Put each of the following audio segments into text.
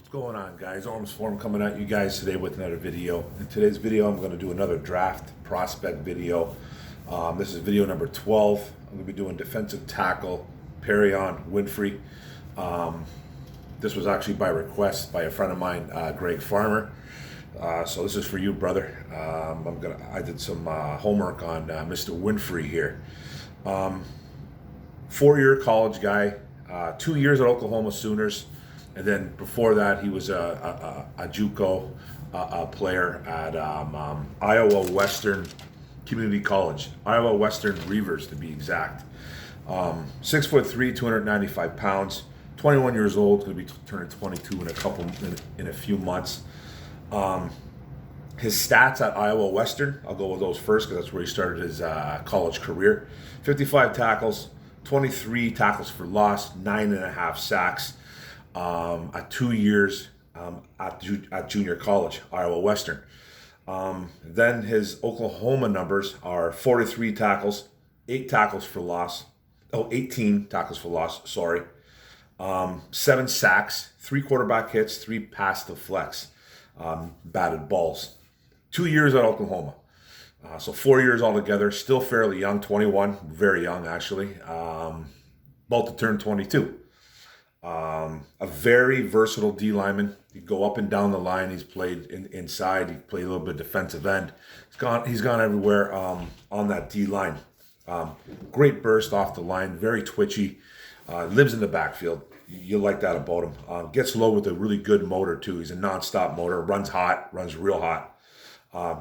What's going on, guys? Arms Form coming at you guys today with another video. In today's video, I'm going to do another draft prospect video. This is video number 12. I'm going to be doing defensive tackle Perrion Winfrey. This was actually by request by a friend of mine, Greg Farmer. So this is for you, brother. I did some homework on Mr. Winfrey here. 4-year college guy, 2 years at Oklahoma Sooners. And then before that, he was a JUCO player at Iowa Western Community College, Iowa Western Reavers to be exact. 6'3", 295 pounds, 21 years old, going to be turning 22 in a few months. His stats at Iowa Western, I'll go with those first because that's where he started his college career. 55 tackles, 23 tackles for loss, 9.5 sacks. At 2 years at junior college, Iowa Western. Then his Oklahoma numbers are 43 tackles, 18 tackles for loss, 7 sacks, 3 quarterback hits, 3 pass deflects, batted balls. 2 years at Oklahoma. So 4 years altogether, still fairly young, 21, very young actually, about to turn 22. A very versatile D lineman. He go up and down the line. He's played inside. He played a little bit defensive end. He's gone everywhere on that D line. Great burst off the line. Very twitchy. Lives in the backfield. You like that about him. Gets low with a really good motor too. He's a non-stop motor. Runs hot. Runs real hot.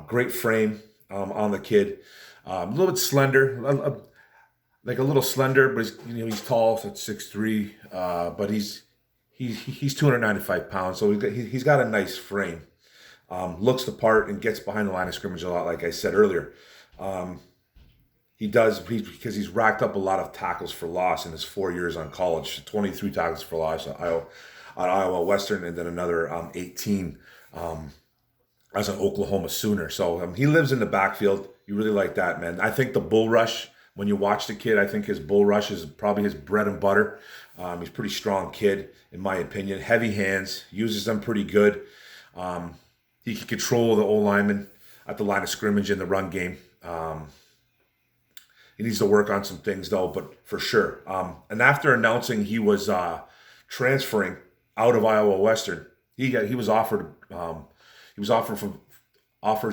Great frame on the kid. A little bit slender. Like a little slender, but he's tall, so it's 6'3", but he's 295 pounds, so he's got a nice frame. Looks the part and gets behind the line of scrimmage a lot, like I said earlier. Because he's racked up a lot of tackles for loss in his 4 years on college. 23 tackles for loss at Iowa Western, and then another 18 as an Oklahoma Sooner. So he lives in the backfield. You really like that, man. I think the bull rush. When you watch the kid, I think his bull rush is probably his bread and butter. He's a pretty strong kid, in my opinion. Heavy hands, uses them pretty good. He can control the O-lineman at the line of scrimmage in the run game. He needs to work on some things, though, but for sure. And after announcing he was transferring out of Iowa Western, he was offered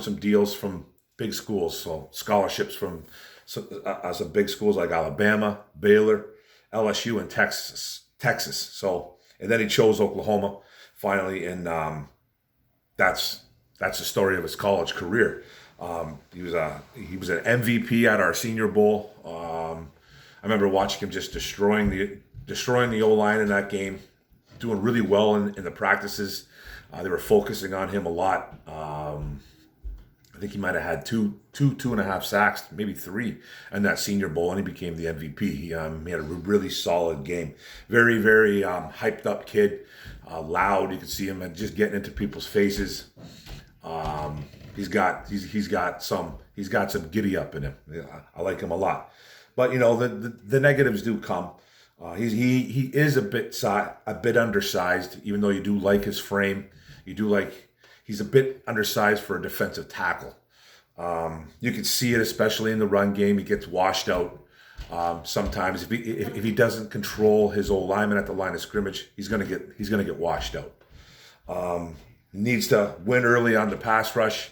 some deals from big schools, so scholarships from some big schools like Alabama, Baylor, LSU, and Texas. So, and then he chose Oklahoma finally, and that's the story of his college career. He was an MVP at our Senior Bowl. I remember watching him just destroying the O-line in that game, doing really well in the practices. They were focusing on him a lot. I think he might have had two and a half sacks, maybe 3 in that Senior Bowl, and he became the MVP. He had a really solid game. Very, very hyped up kid, loud. You could see him just getting into people's faces. He's got some giddy up in him. I like him a lot, but the negatives do come. He is a bit undersized, even though you do like his frame. He's a bit undersized for a defensive tackle. You can see it, especially in the run game. He gets washed out sometimes. If he doesn't control his old lineman at the line of scrimmage, he's gonna get washed out. He needs to win early on the pass rush.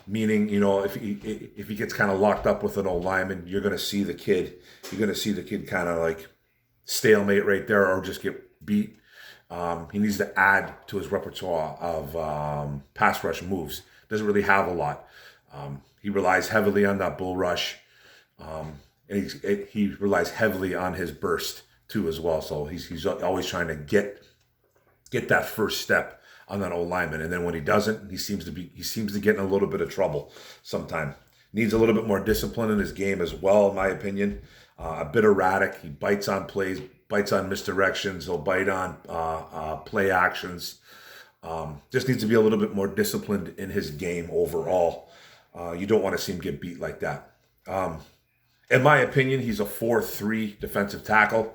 Meaning, if he gets kind of locked up with an old lineman, you're gonna see the kid kind of like stalemate right there, or just get beat. He needs to add to his repertoire of pass rush moves. Doesn't really have a lot. He relies heavily on that bull rush, and he relies heavily on his burst too as well. So he's always trying to get that first step on that old lineman, and then when he doesn't, he seems to get in a little bit of trouble sometimes. Needs a little bit more discipline in his game as well, in my opinion. A bit erratic. He bites on plays, bites on misdirections. He'll bite on play actions. Just needs to be a little bit more disciplined in his game overall. You don't want to see him get beat like that. In my opinion, he's a 4-3 defensive tackle.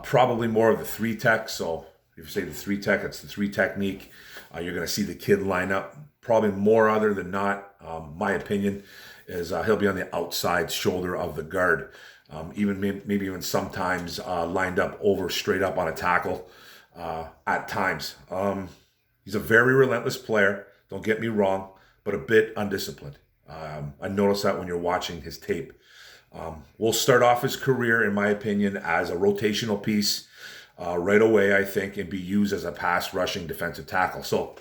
Probably more of the 3 tech. So If you say the three tech, it's the three technique. You're going to see the kid line up probably more other than not. My opinion is he'll be on the outside shoulder of the guard. Maybe even sometimes lined up over straight up on a tackle at times. He's a very relentless player, don't get me wrong, but a bit undisciplined. I noticed that when you're watching his tape. We'll start off his career, in my opinion, as a rotational piece right away, I think, and be used as a pass rushing defensive tackle. So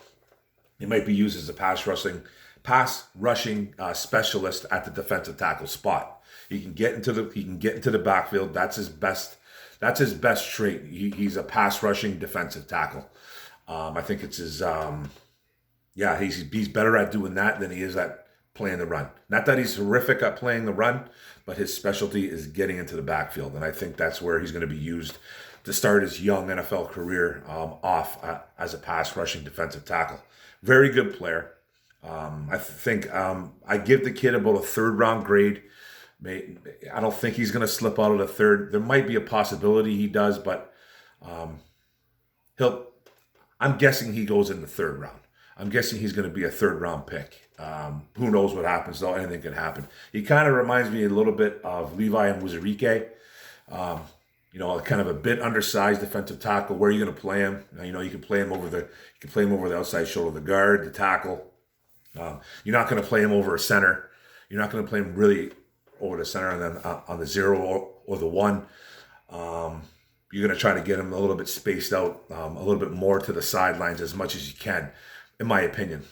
he might be used as a pass rushing specialist at the defensive tackle spot. He can get into the backfield. That's his best trait. He's a pass rushing defensive tackle. I think it's his. He's better at doing that than he is at playing the run. Not that he's horrific at playing the run, but his specialty is getting into the backfield, and I think that's where he's going to be used to start his young NFL career off as a pass rushing defensive tackle. Very good player. I think I give the kid about a third-round grade. I don't think he's going to slip out of the third. There might be a possibility he does, but I'm guessing he goes in the third round. I'm guessing he's going to be a third-round pick. Who knows what happens, though? Anything can happen. He kind of reminds me a little bit of Levi and Wuzurike. Kind of a bit undersized defensive tackle. Where are you going to play him? You can play him over the outside shoulder of the guard, the tackle. You're not going to play him over a center. You're not going to play him really over the center and then on the 0 or the 1. You're going to try to get him a little bit spaced out, a little bit more to the sidelines as much as you can, in my opinion.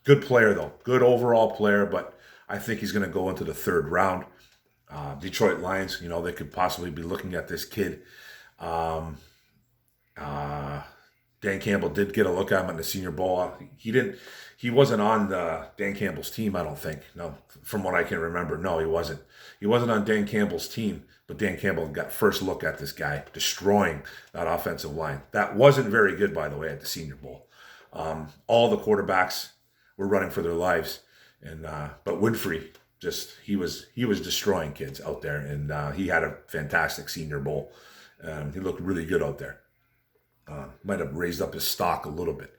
Good player, though. Good overall player, but I think he's going to go into the third round. Detroit Lions, they could possibly be looking at this kid. Dan Campbell did get a look at him in the Senior Bowl. He wasn't on Dan Campbell's team, I don't think. No, from what I can remember. No, he wasn't. He wasn't on Dan Campbell's team, but Dan Campbell got first look at this guy, destroying that offensive line. That wasn't very good, by the way, at the Senior Bowl. All the quarterbacks were running for their lives, but Winfrey, he was destroying kids out there, and he had a fantastic Senior Bowl. He looked really good out there. Might have raised up his stock a little bit.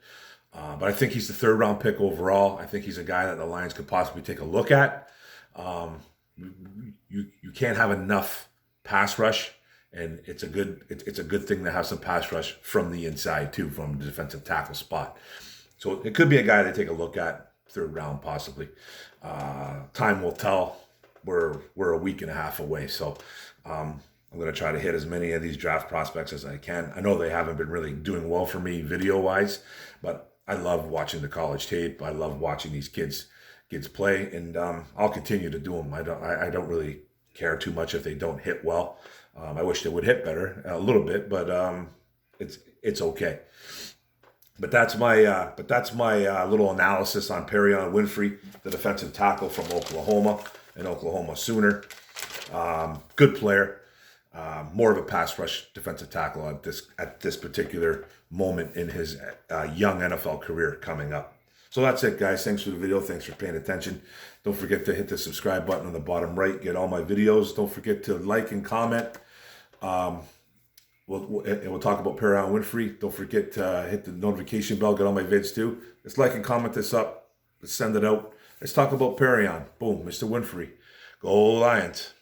But I think he's the third round pick overall. I think he's a guy that the Lions could possibly take a look at. You can't have enough pass rush, and it's a good thing to have some pass rush from the inside too, from the defensive tackle spot. So it could be a guy to take a look at, third round possibly. Time will tell. We're a week and a half away, so I'm going to try to hit as many of these draft prospects as I can. I know they haven't been really doing well for me video-wise, but I love watching the college tape. I love watching these kids play, and I'll continue to do them. I don't really care too much if they don't hit well. I wish they would hit better a little bit, but it's okay. But that's my little analysis on Perrion Winfrey, the defensive tackle from Oklahoma, an Oklahoma Sooner. Good player. More of a pass rush defensive tackle at this particular moment in his young NFL career coming up. So that's it, guys. Thanks for the video. Thanks for paying attention. Don't forget to hit the subscribe button on the bottom right. Get all my videos. Don't forget to like and comment. We'll talk about Perrion Winfrey. Don't forget to hit the notification bell. Get all my vids too. Let's like and comment this up. Let's send it out. Let's talk about Perrion. Boom, Mr. Winfrey. Go Lions.